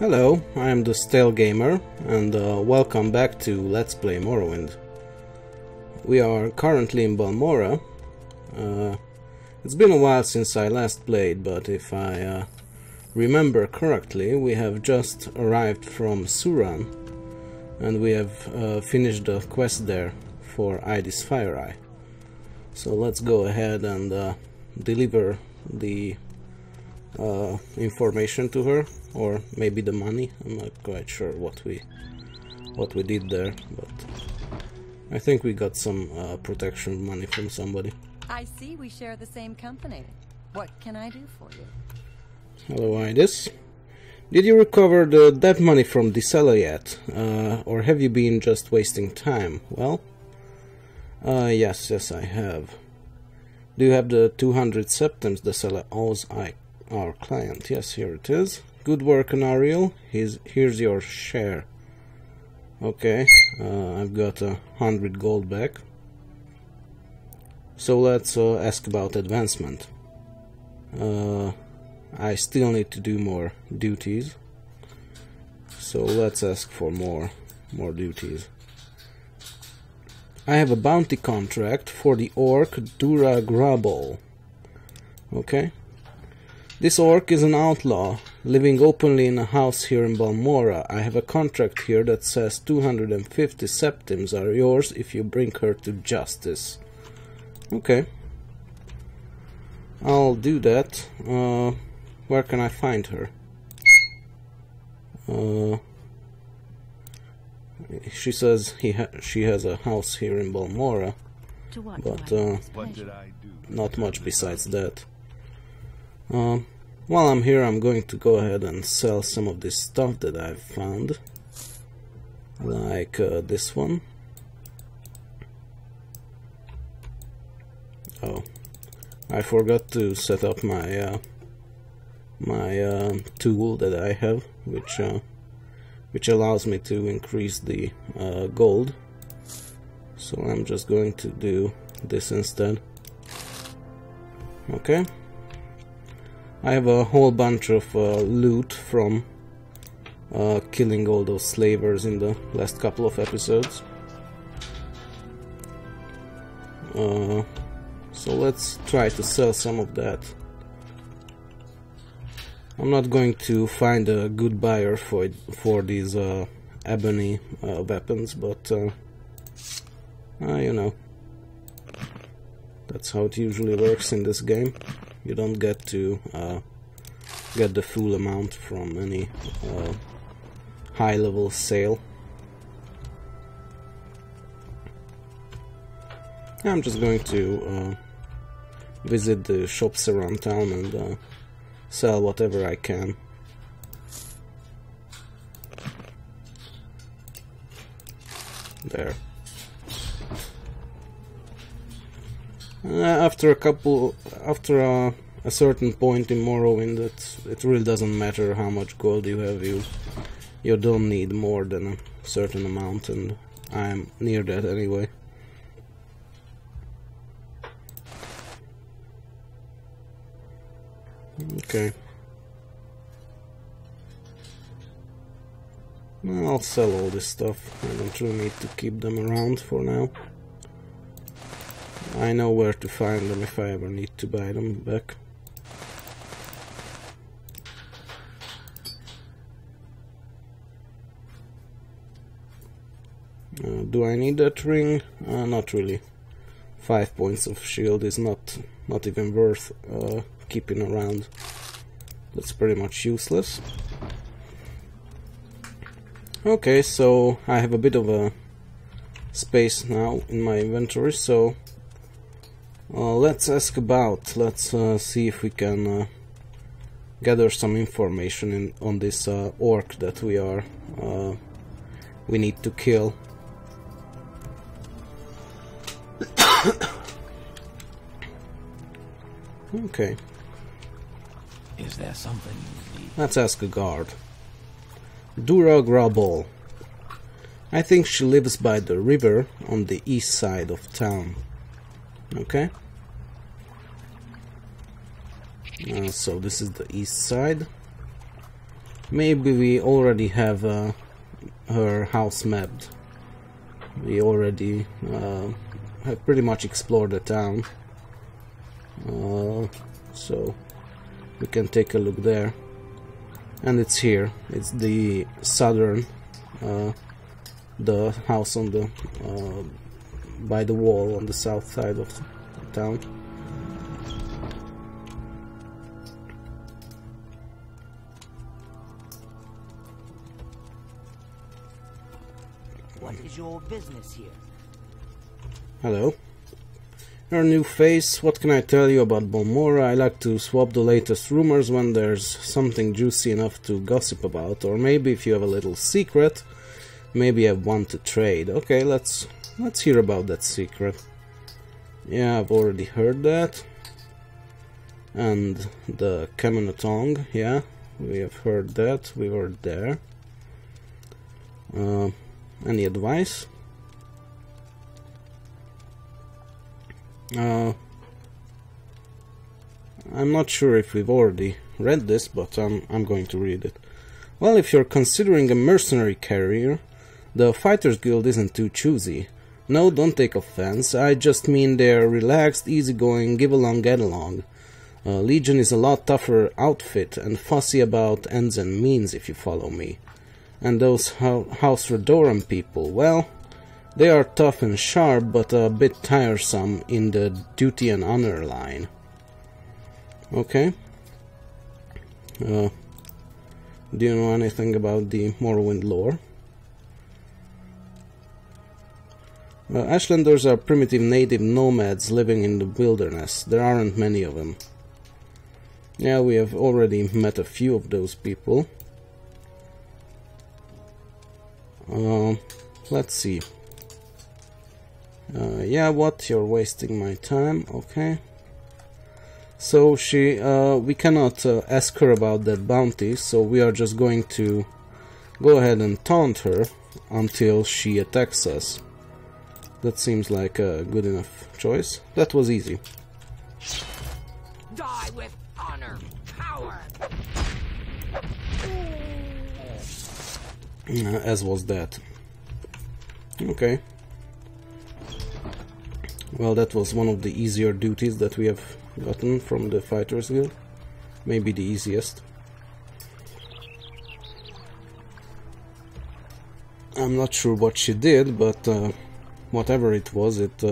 Hello, I am the Stale Gamer, and welcome back to Let's Play Morrowind. We are currently in Balmora. It's been a while since I last played, but if I remember correctly, we have just arrived from Suran, and we have finished the quest there for Itis Fire Eye. So let's go ahead and deliver the information to her, or maybe the money. I'm not quite sure what we did there, but I think we got some protection money from somebody. I see we share the same company. What can I do for you? Hello, Itis. Did you recover the debt money from Dicella yet? Or have you been just wasting time? Well, yes, I have. Do you have the 200 septims Dicella owes our client? Yes, here it is. Good work, Ariel. Here's your share. Okay, I've got 100 gold back. So let's ask about advancement. I still need to do more duties. So let's ask for more duties. I have a bounty contract for the orc Dura Grabol. Okay. This orc is an outlaw, living openly in a house here in Balmora. I have a contract here that says 250 septims are yours if you bring her to justice. Okay. I'll do that. Where can I find her? She says she has a house here in Balmora, but not much besides that. While I'm here, I'm going to go ahead and sell some of this stuff that I've found, like this one. Oh, I forgot to set up my tool that I have, which allows me to increase the gold. So I'm just going to do this instead. Okay. I have a whole bunch of loot from killing all those slavers in the last couple of episodes. So let's try to sell some of that. I'm not going to find a good buyer for these ebony weapons, but you know, that's how it usually works in this game. You don't get to get the full amount from any high-level sale. I'm just going to visit the shops around town and sell whatever I can. There. After a certain point in Morrowind, it really doesn't matter how much gold you have. You don't need more than a certain amount, and I'm near that anyway. Okay. Well, I'll sell all this stuff. I don't really need to keep them around for now. I know where to find them if I ever need to buy them back. Do I need that ring? Not really. 5 points of shield is not even worth keeping around. That's pretty much useless. Okay, so I have a bit of a space now in my inventory, so let's ask about. Let's see if we can gather some information on this orc that we need to kill. Okay. Is there something you need? Let's ask a guard. Dura Grabol. I think she lives by the river on the east side of town. Okay. So this is the east side. Maybe we already have her house mapped. We already have pretty much explored the town. So we can take a look there. And it's here. It's the southern, the house on the by the wall on the south side of the town. What is your business here? Hello. Your new face. What can I tell you about Balmora? I like to swap the latest rumors when there's something juicy enough to gossip about, or maybe if you have a little secret, maybe I want to trade. Okay, let's hear about that secret. Yeah, I've already heard that. And the Caminotong, yeah, we have heard that. We were there. Any advice? I'm not sure if we've already read this, but I'm going to read it. Well, if you're considering a mercenary career, the Fighters Guild isn't too choosy. No, don't take offense, I just mean they're relaxed, easygoing, give along, get along. Legion is a lot tougher outfit and fussy about ends and means, if you follow me. And those House Redoran people, well, they are tough and sharp, but a bit tiresome in the duty and honor line. Okay. Do you know anything about the Morrowind lore? Ashlanders are primitive native nomads living in the wilderness. There aren't many of them. Yeah, we have already met a few of those people. Let's see. Yeah, what? You're wasting my time. Okay. So we cannot ask her about that bounty, so we are just going to go ahead and taunt her until she attacks us. That seems like a good enough choice. That was easy. Die with honor, power. As was that. Okay. Well, that was one of the easier duties that we have gotten from the Fighters Guild. Maybe the easiest. I'm not sure what she did, but whatever it was, it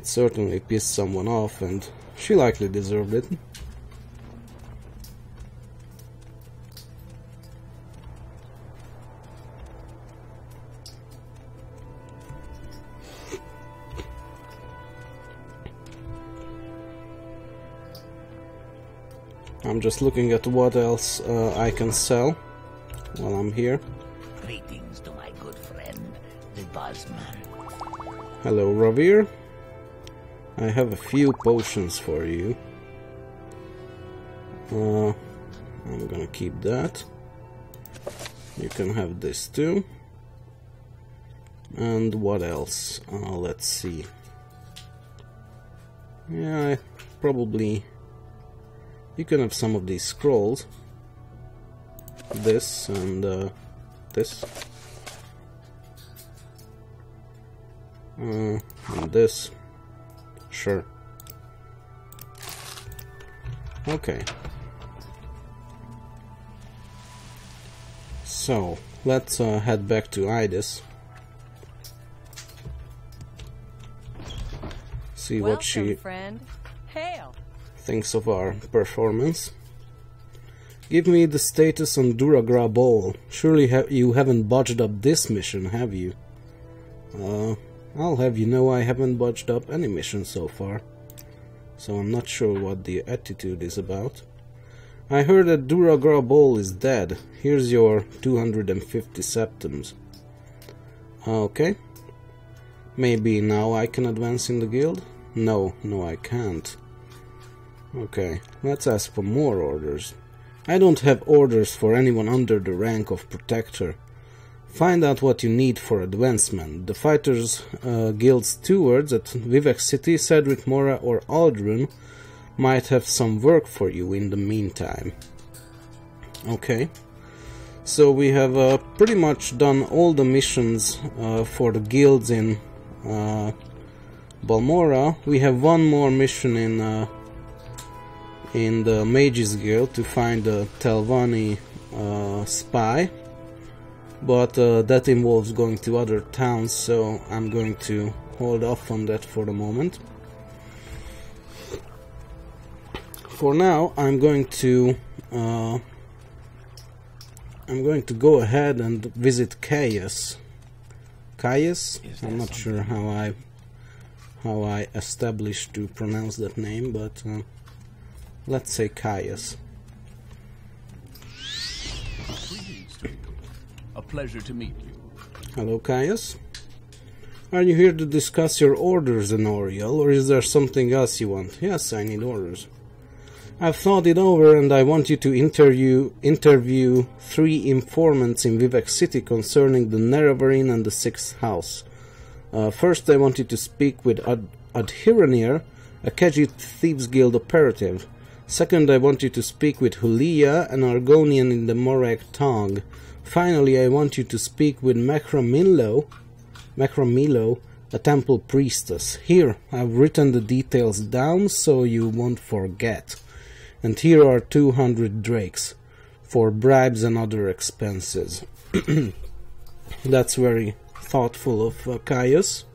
certainly pissed someone off, and she likely deserved it. I'm just looking at what else I can sell while I'm here. Greetings to my good friend, the Buzzman. Hello, Ravir. I have a few potions for you. I'm gonna keep that. You can have this too. And what else? Let's see. Yeah, probably... You can have some of these scrolls. This and this. And this. Sure. Okay. So, let's head back to Itis. See what she friend. Hail. thinks of our performance. Give me the status on Duragra Bowl. Surely you haven't budged up this mission, have you? I'll have you know I haven't budged up any mission so far. So I'm not sure what the attitude is about. I heard that Duragra Bowl is dead. Here's your 250 septums. Okay. Maybe now I can advance in the guild? No, I can't. Okay, let's ask for more orders. I don't have orders for anyone under the rank of Protector. Find out what you need for advancement. The Fighters Guild stewards at Vivec City, Cedric, Mora or Aldrun might have some work for you in the meantime. Okay. So we have pretty much done all the missions for the guilds in Balmora. We have one more mission in the Mages Guild to find the Telvanni spy, but that involves going to other towns, so I'm going to hold off on that for the moment. For now, I'm going to go ahead and visit Caius. Caius? I'm not sure how I established to pronounce that name, but let's say Caius. A pleasure to meet you. Hello, Caius. Are you here to discuss your orders, Enoriel, or is there something else you want? Yes, I need orders. I've thought it over, and I want you to interview 3 informants in Vivec City concerning the Nerevarine and the 6th house. First, I want you to speak with Adhiranir, a Khajiit Thieves Guild operative. Second, I want you to speak with Hulia, an Argonian in the Morag tongue. Finally, I want you to speak with Macramilo, a temple priestess. Here, I've written the details down so you won't forget. And here are 200 drakes for bribes and other expenses. That's very thoughtful of Caius.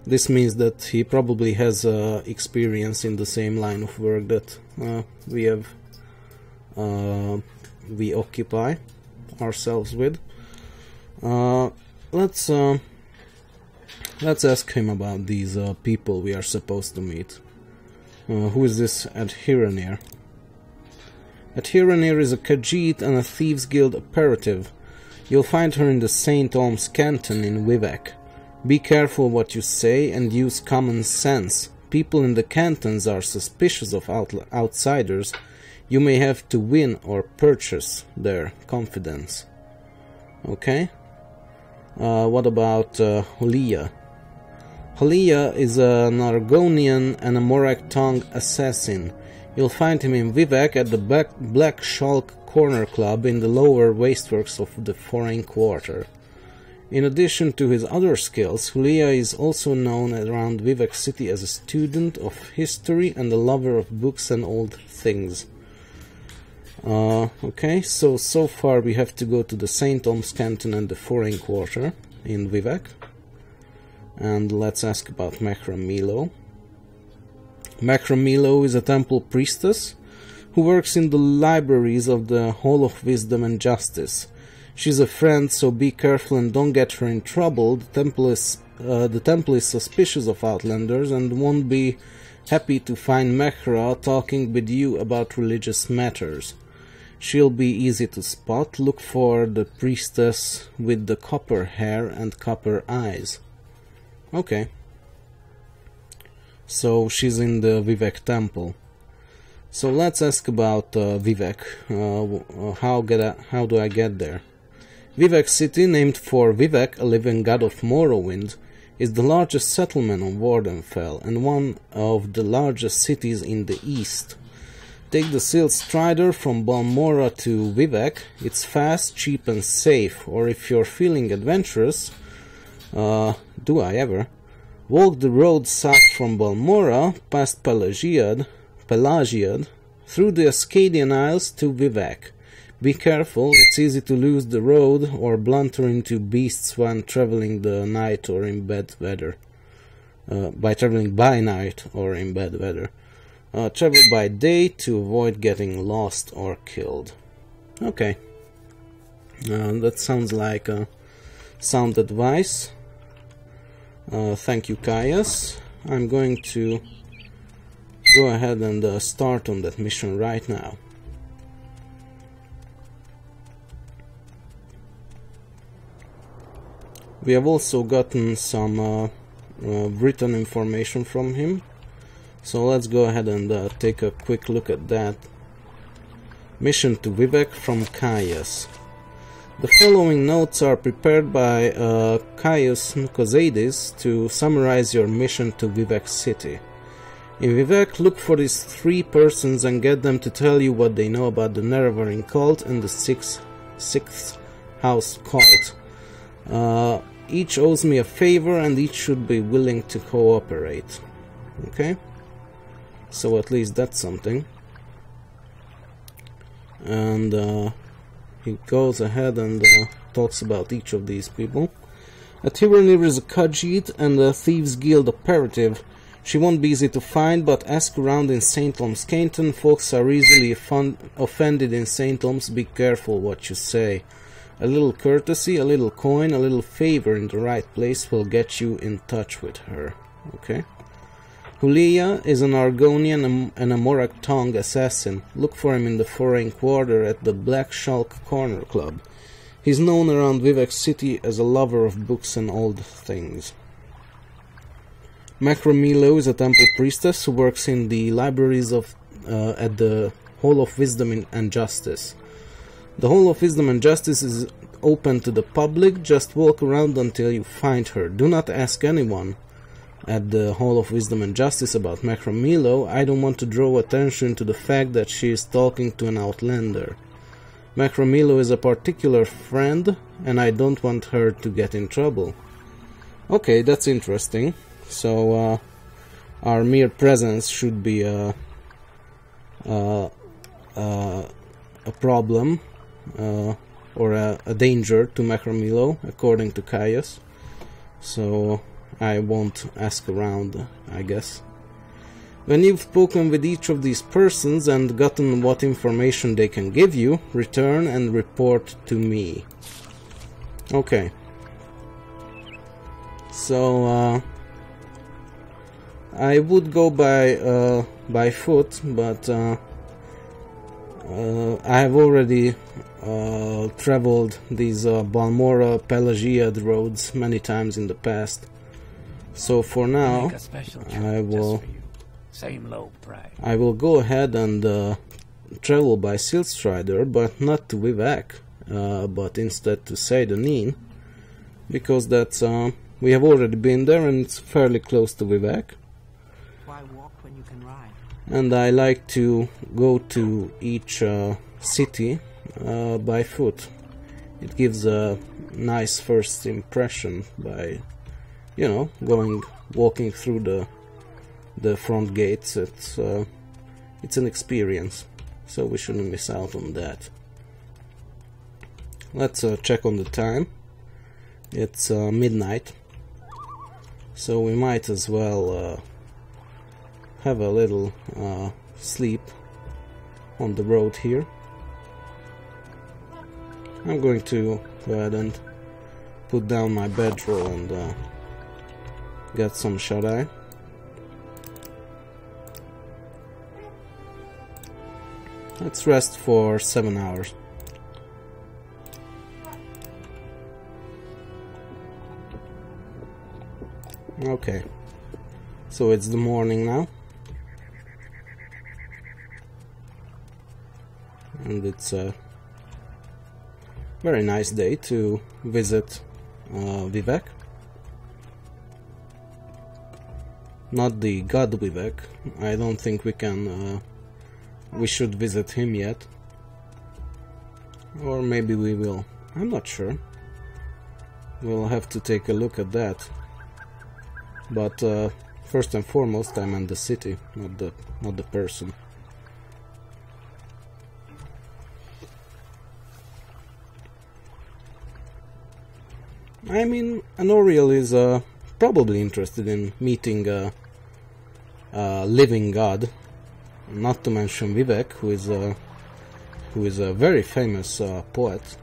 This means that he probably has experience in the same line of work that we occupy ourselves with. Let's ask him about these people we are supposed to meet. Who is this Adhiranir? Adhiranir is a Khajiit and a Thieves Guild operative. You'll find her in the St. Olm's canton in Vivec. Be careful what you say and use common sense. People in the cantons are suspicious of outsiders. You may have to win or purchase their confidence. Okay. What about Hulia? Hulia is an Argonian and a Morag tongue assassin. You'll find him in Vivec at the Black Shulk Corner Club in the lower wasteworks of the Foreign Quarter. In addition to his other skills, Hulia is also known around Vivec City as a student of history and a lover of books and old things. Okay, so far we have to go to the St. Olm's Canton and the Foreign Quarter in Vivec. And let's ask about Macramilo. Macramilo is a temple priestess who works in the libraries of the Hall of Wisdom and Justice. She's a friend, so be careful and don't get her in trouble. The temple is suspicious of outlanders and won't be happy to find Macra talking with you about religious matters. She'll be easy to spot. Look for the priestess with the copper hair and copper eyes. Okay. So she's in the Vivec Temple. So let's ask about Vivec. How do I get there? Vivec City, named for Vivec, a living god of Morrowind, is the largest settlement on Wardenfell and one of the largest cities in the east. Take the Sealed Strider from Balmora to Vivec. It's fast, cheap and safe. Or if you're feeling adventurous, do I ever? Walk the road south from Balmora, past Pelagiad, through the Ascadian Isles to Vivec. Be careful, it's easy to lose the road or blunter into beasts when traveling the night or in bad weather. By traveling by night or in bad weather. Travel by day to avoid getting lost or killed. Okay. That sounds like sound advice. Thank you, Caius. I'm going to go ahead and start on that mission right now. We have also gotten some written information from him. So let's go ahead and take a quick look at that. Mission to Vivec from Caius. The following notes are prepared by Caius Itis to summarize your mission to Vivec City. In Vivec, look for these 3 persons and get them to tell you what they know about the Nerevarin cult and the sixth house cult. Each owes me a favor and each should be willing to cooperate. Okay? So at least that's something. And he goes ahead and talks about each of these people. At Tyranny is a Khajiit and a Thieves Guild operative. She won't be easy to find, but ask around in St. Elm's Canton. Folks are easily offended in St. Elm's. Be careful what you say. A little courtesy, a little coin, a little favor in the right place will get you in touch with her. Okay? Hulia is an Argonian and a Morak Tong assassin. Look for him in the Foreign Quarter at the Black Shulk Corner Club. He's known around Vivec City as a lover of books and old things. Macromilo is a temple priestess who works in the libraries of at the Hall of Wisdom and Justice. The Hall of Wisdom and Justice is open to the public. Just walk around until you find her. Do not ask anyone at the Hall of Wisdom and Justice about Macromilo. I don't want to draw attention to the fact that she is talking to an outlander. Macromilo is a particular friend, and I don't want her to get in trouble. Okay, that's interesting. So our mere presence should be a problem or a danger to Macromilo, according to Caius. So I won't ask around, I guess. When you've spoken with each of these persons and gotten what information they can give you, return and report to me. Okay. So I would go by foot, but I have already traveled these Balmora Pelagiad roads many times in the past. So for now, I will go ahead and travel by Siltstrider, but not to Vivec, but instead to Saint-Denis, because that's we have already been there and it's fairly close to Vivec. Why walk when you can ride? And I like to go to each city by foot. It gives a nice first impression by, you know, walking through the front gates. It's an experience, so we shouldn't miss out on that. Let's check on the time. It's midnight, so we might as well have a little sleep on the road here. I'm going to go ahead and put down my bedroll and get some shut-eye. Let's rest for 7 hours. Okay, so it's the morning now, and it's a very nice day to visit Vivec. Not the god Vivec. I don't think we can we should visit him yet, or maybe we will. I'm not sure. We'll have to take a look at that. But first and foremost, I'm in the city, not the person. I mean, Anoriel is probably interested in meeting a living god, not to mention Vivec, who is a very famous poet.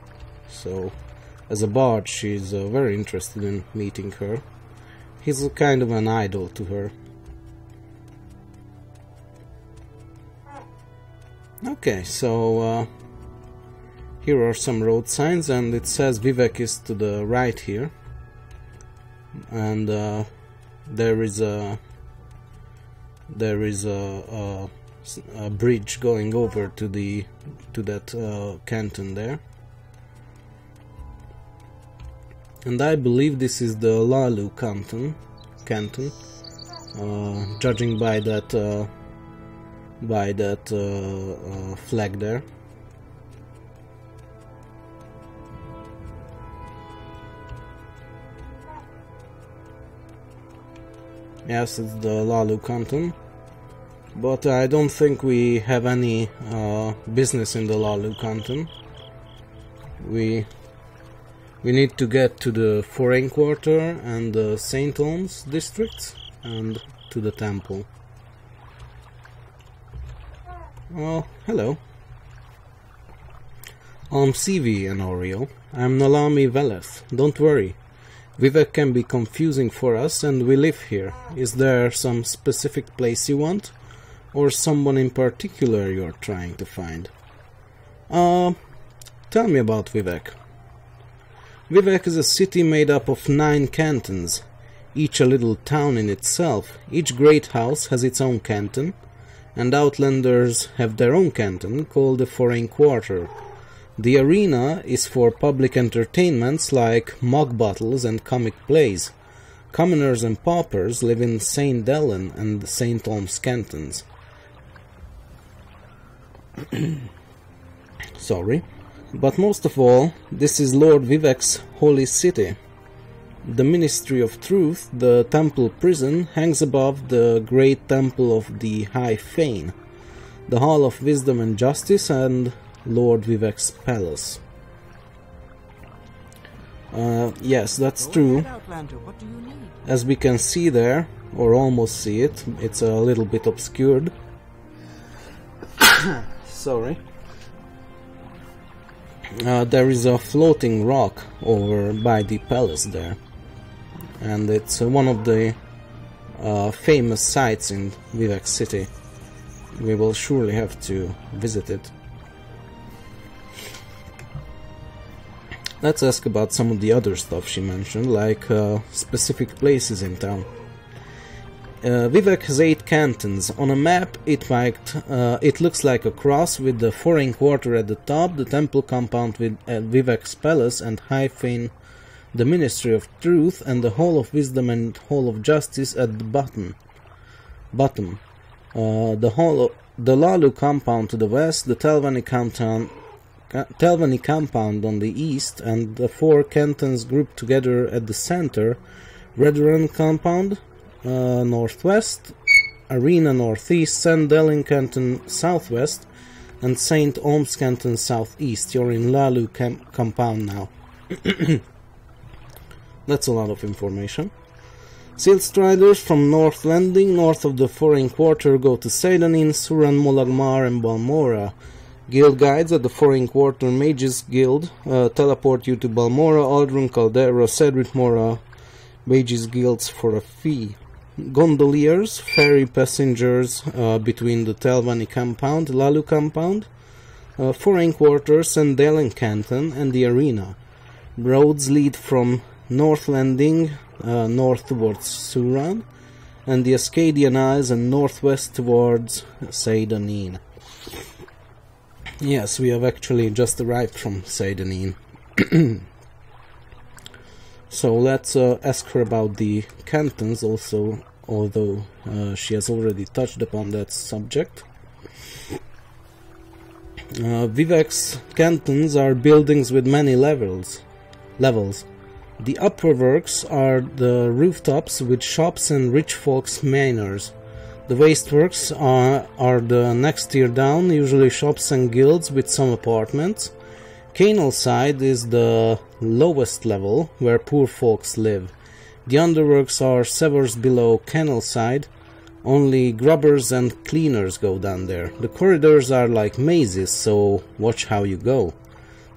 So, as a bard, she's very interested in meeting her. He's a kind of an idol to her. Okay, so here are some road signs, and it says Vivec is to the right here, and there is a bridge going over to that canton there. And I believe this is the Lalu canton. judging by that flag there. Yes, it's the Lalu canton, but I don't think we have any business in the Lalu canton. We need to get to the Foreign Quarter and the St. Olms districts and to the temple. Oh, hello. Sivi and Oriel. I'm Nalami Veleth. Don't worry. Vivec can be confusing for us, and we live here. Is there some specific place you want? Or someone in particular you're trying to find? Tell me about Vivec. Vivec is a city made up of 9 cantons, each a little town in itself. Each great house has its own canton, and Outlanders have their own canton, called the Foreign Quarter. The arena is for public entertainments like mock battles and comic plays. Commoners and paupers live in St. Dellen and the St. Olms cantons. Sorry. But most of all, this is Lord Vivec's holy city. The Ministry of Truth, the temple prison, hangs above the great temple of the High Fane, the Hall of Wisdom and Justice, and Lord Vivec's palace. Yes, that's true. Outlander, what do you need? As we can see there, or almost see it, it's a little bit obscured. Sorry. There is a floating rock over by the palace there, and it's one of the famous sites in Vivec City. We will surely have to visit it. Let's ask about some of the other stuff she mentioned, like specific places in town. Vivec has 8 cantons. On a map it looks like a cross with the Foreign Quarter at the top, the temple compound with Vivec's palace and High Fane, the Ministry of Truth, and the Hall of Wisdom and Hall of Justice at the bottom. The Lalu compound to the west, the Telvanni compound on the east, and the 4 cantons grouped together at the center, Redrun compound northwest, Arena northeast, St. Dellen canton southwest, and St. Olms canton southeast. You're in Lalu compound now. That's a lot of information. Sealed Striders from North Landing, north of the Foreign Quarter, go to Seidanin, Suran, Molagmar, and Balmora. Guild guides at the Foreign Quarter Mages Guild teleport you to Balmora, Aldrun, Caldera, Cedric Mora Mages Guilds for a fee. Gondoliers ferry passengers between the Telvanni compound, Lalu compound, Foreign Quarter, St. Dellen canton, and the arena. Roads lead from North Landing north towards Suran, and the Ascadian Isles, and northwest towards Seidanin. Yes, we have actually just arrived from Seidanin. So let's ask her about the cantons also, although she has already touched upon that subject. Vivec's cantons are buildings with many levels. The upper works are the rooftops with shops and rich folks' manors. The wasteworks are the next tier down, usually shops and guilds with some apartments. Canal side is the lowest level, where poor folks live. The underworks are severs below canal side. Only grubbers and cleaners go down there. The corridors are like mazes, so watch how you go.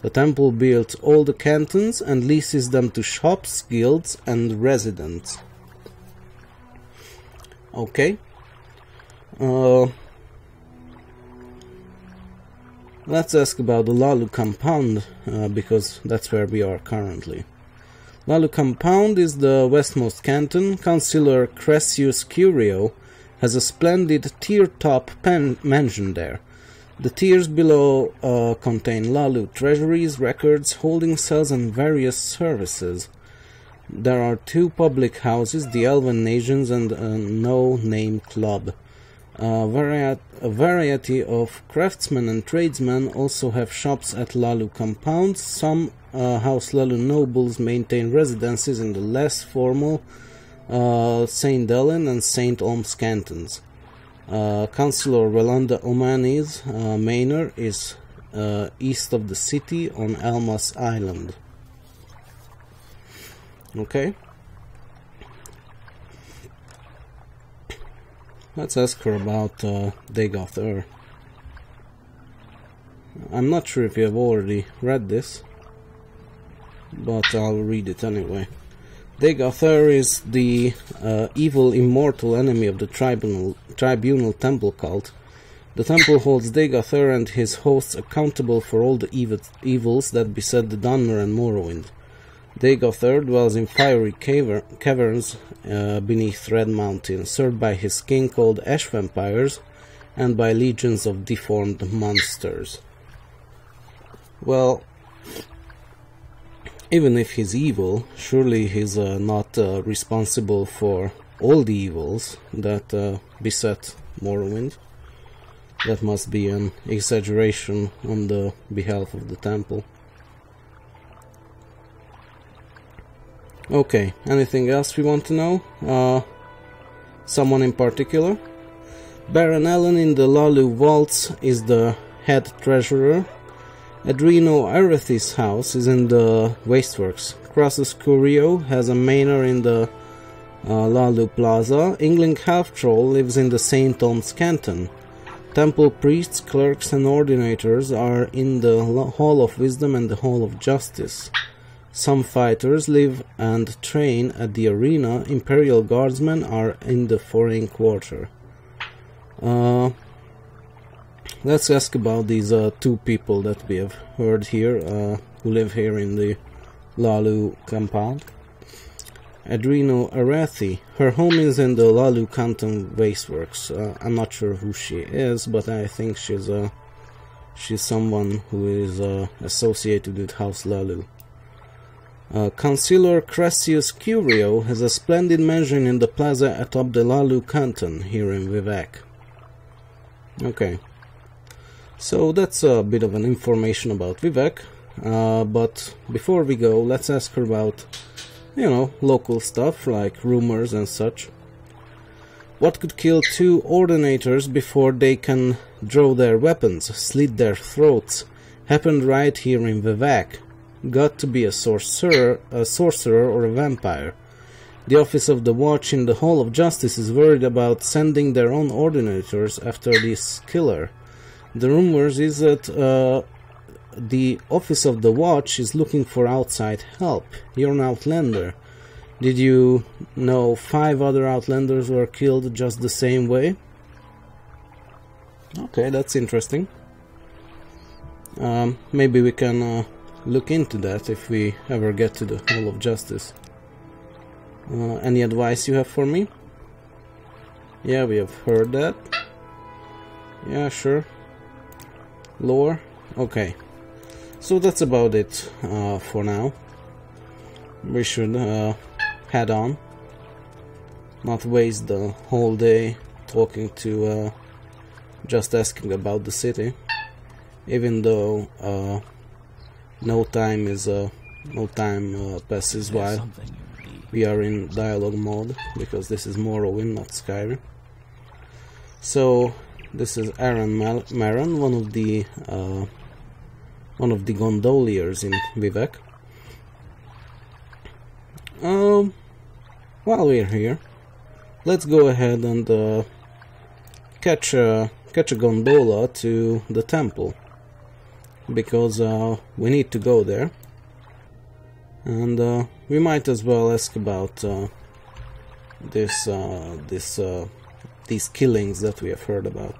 The temple built all the cantons and leases them to shops, guilds, and residents. Okay. Let's ask about the Lalu compound, because that's where we are currently. Lalu compound is the westmost canton. Councillor Cressius Curio has a splendid tier-top mansion there. The tiers below contain Lalu treasuries, records, holding cells, and various services. There are 2 public houses, the Elven Nations and a no-name club. A variety of craftsmen and tradesmen also have shops at Lalu compounds. Some House Lalu nobles maintain residences in the less formal St. Delen and St. Olm's cantons. Councillor Rolanda Omani's manor is east of the city on Elmas Island. Okay. Let's ask her about Degathur. I'm not sure if you have already read this, but I'll read it anyway. Degathur is the evil immortal enemy of the tribunal temple cult. The temple holds Degathur and his hosts accountable for all the evils that beset the Dunmer and Morrowind. Degathur dwells in fiery caverns beneath Red Mountain, served by his king called Ash Vampires and by legions of deformed monsters. Well, even if he's evil, surely he's not responsible for all the evils that beset Morrowind. That must be an exaggeration on the behalf of the temple. Okay, anything else we want to know? Someone in particular? Baron Allen in the Lalu Vaults is the head treasurer. Adreno Arethy's house is in the Wasteworks. Crassus Curio has a manor in the Lalu Plaza. Ingling Half-Troll lives in the St. Olm's Canton. Temple priests, clerks and ordinators are in the Hall of Wisdom and the Hall of Justice. Some fighters live and train at the arena. Imperial guardsmen are in the Foreign Quarter. Let's ask about these 2 people that we have heard here, who live here in the Lalu compound. Adreno Arethi. Her home is in the Lalu Canton Wasteworks. I'm not sure who she is, but I think she's someone who is associated with House Lalu. Councillor Crassus Curio has a splendid mansion in the plaza atop the Lalu Canton here in Vivec. Okay, so that's a bit of an information about Vivec, but before we go, let's ask her about, you know, local stuff like rumors and such. What could kill 2 ordinators before they can draw their weapons, slit their throats? Happened right here in Vivec. Got to be a sorcerer or a vampire. The Office of the Watch in the Hall of Justice is worried about sending their own ordinators after this killer. The rumors is that the Office of the Watch is looking for outside help. You're an outlander. Did you know 5 other outlanders were killed just the same way? Okay, that's interesting. Maybe we can look into that if we ever get to the Hall of Justice. Any advice you have for me? Yeah, we have heard that. Yeah, sure. Lore? Okay. So that's about it for now. We should head on. Not waste the whole day talking to... just asking about the city. Even though no time passes while we are in dialogue mode, because this is Morrowind, not Skyrim. So this is Aaron Maron, one of the gondoliers in Vivec. While we're here, let's go ahead and catch a gondola to the temple, because we need to go there, and we might as well ask about these killings that we have heard about.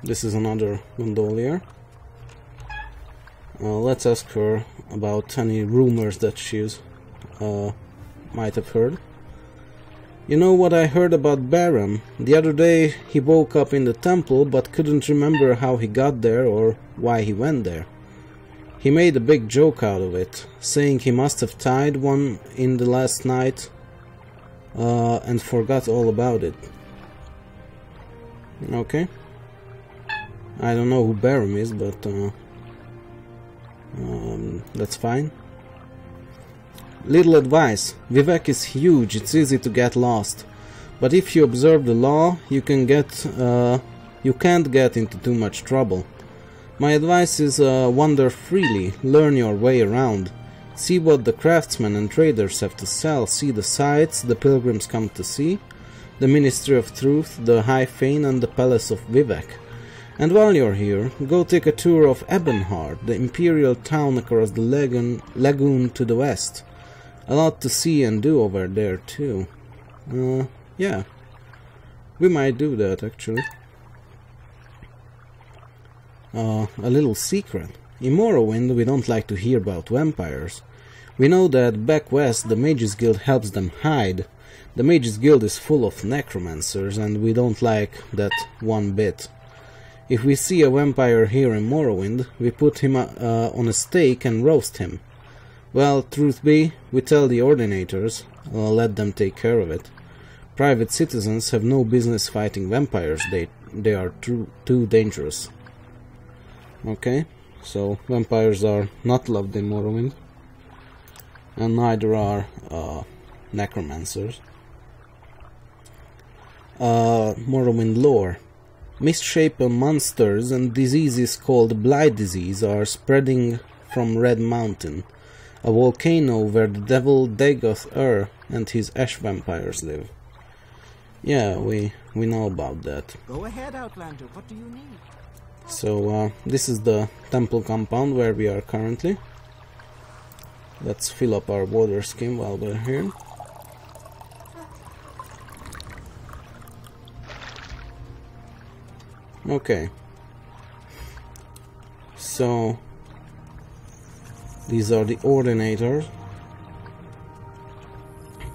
This is another gondolier. Let's ask her about any rumors that she's might have heard. You know what I heard about Baron? The other day he woke up in the temple but couldn't remember how he got there or why he went there. He made a big joke out of it, saying he must have tied one in the last night and forgot all about it. Okay. I don't know who Barum is, but that's fine. Little advice. Vivec is huge, it's easy to get lost. But if you observe the law, you can't get into too much trouble. My advice is wander freely, learn your way around. See what the craftsmen and traders have to sell, see the sights the pilgrims come to see, the Ministry of Truth, the High Fane and the Palace of Vivec. And while you're here, go take a tour of Ebonheart, the imperial town across the lagoon to the west. A lot to see and do over there too. Yeah, we might do that actually. A little secret. In Morrowind we don't like to hear about vampires. We know that back west the Mages Guild helps them hide. The Mages Guild is full of necromancers and we don't like that one bit. If we see a vampire here in Morrowind, we put him on a stake and roast him. Well, truth be, we tell the Ordinators, let them take care of it. Private citizens have no business fighting vampires, they are too dangerous. Okay, so vampires are not loved in Morrowind, and neither are necromancers. Morrowind lore. Misshapen monsters and diseases called Blight Disease are spreading from Red Mountain, a volcano where the devil Dagoth and his ash vampires live. Yeah, we know about that. Go ahead, Outlander. What do you need? So, this is the temple compound where we are currently. Let's fill up our water skin while we're here. Okay. So, these are the Ordinators.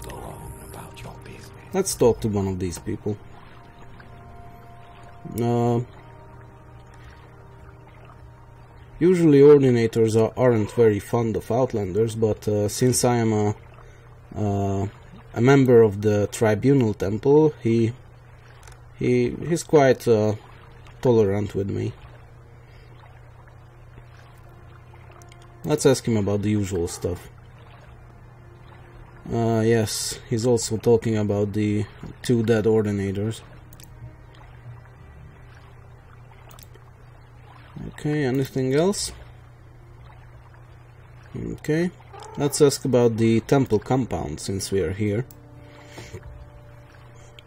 Go on about your business. Let's talk to one of these people. Usually Ordinators aren't very fond of Outlanders, but since I am a member of the Tribunal Temple, he's quite tolerant with me. Let's ask him about the usual stuff. Yes, he's also talking about the 2 dead Ordinators. Okay, anything else? Okay, let's ask about the temple compound since we are here.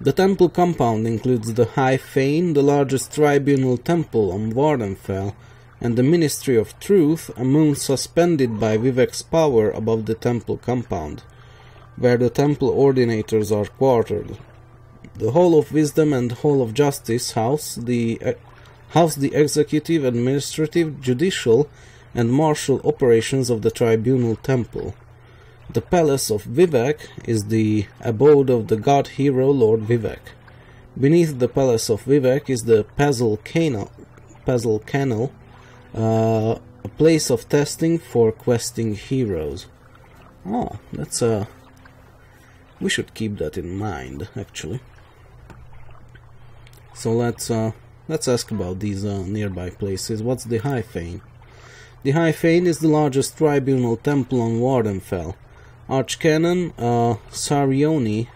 The temple compound includes the High Fane, the largest tribunal temple on Vardenfell, and the Ministry of Truth, a moon suspended by Vivec's power above the temple compound, where the temple ordinators are quartered. The Hall of Wisdom and Hall of Justice house the executive, administrative, judicial, and martial operations of the Tribunal Temple. The Palace of Vivec is the abode of the god-hero Lord Vivec. Beneath the Palace of Vivec is the Puzzle Kennel, a place of testing for questing heroes. Oh, that's we should keep that in mind, actually. So let's ask about these nearby places. What's the High Fane? The High Fane is the largest tribunal temple on Vardenfell. Archcanon Sarioni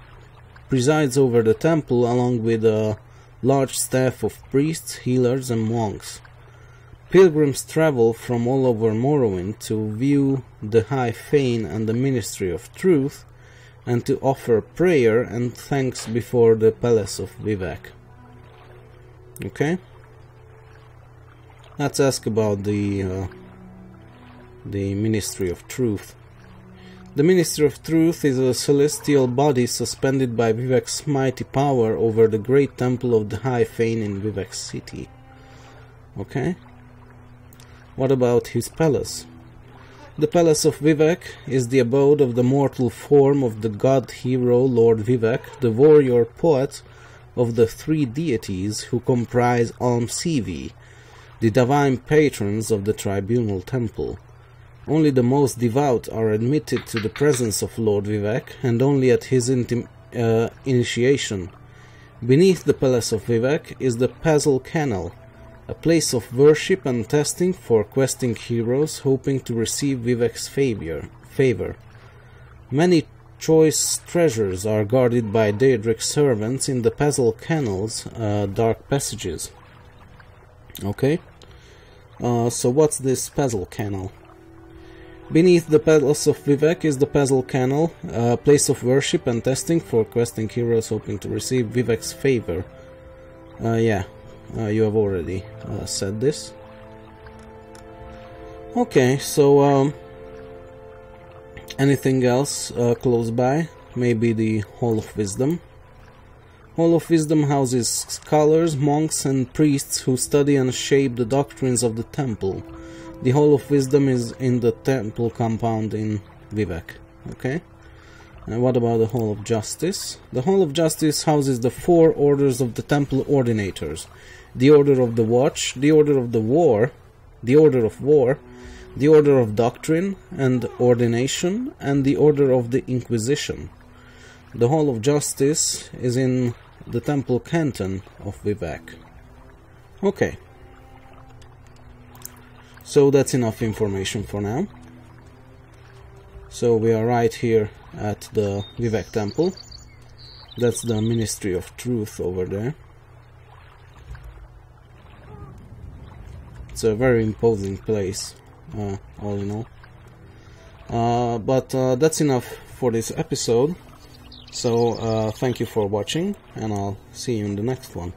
presides over the temple along with a large staff of priests, healers and monks. Pilgrims travel from all over Morrowind to view the High Fane and the Ministry of Truth and to offer prayer and thanks before the Palace of Vivec. Okay? Let's ask about the Ministry of Truth. The Ministry of Truth is a celestial body suspended by Vivec's mighty power over the great temple of the High Fane in Vivec City. Okay? What about his palace? The Palace of Vivec is the abode of the mortal form of the god-hero Lord Vivec, the warrior poet of the 3 deities who comprise Almsivi, the divine patrons of the Tribunal Temple. Only the most devout are admitted to the presence of Lord Vivec, and only at his initiation. Beneath the Palace of Vivec is the Puzzle Canal, a place of worship and testing for questing heroes hoping to receive Vivec's favor. Many choice treasures are guarded by Daedric servants in the Puzzle Canal's dark passages. Okay, so what's this Puzzle Canal? Beneath the Palace of Vivec is the Puzzle Canal, a place of worship and testing for questing heroes hoping to receive Vivec's favor. You have already said this. Okay, so anything else close by? Maybe the Hall of Wisdom. Hall of Wisdom houses scholars, monks and priests who study and shape the doctrines of the temple. The Hall of Wisdom is in the temple compound in Vivec. Okay? And what about the Hall of Justice? The Hall of Justice houses the 4 orders of the temple ordinators. The Order of the Watch, the Order of the War, the Order of War, the Order of Doctrine and Ordination, and the Order of the Inquisition. The Hall of Justice is in the temple canton of Vivec. Okay. So that's enough information for now. So we are right here at the Vivec Temple. That's the Ministry of Truth over there. It's a very imposing place, all in all. But that's enough for this episode. So thank you for watching, and I'll see you in the next one.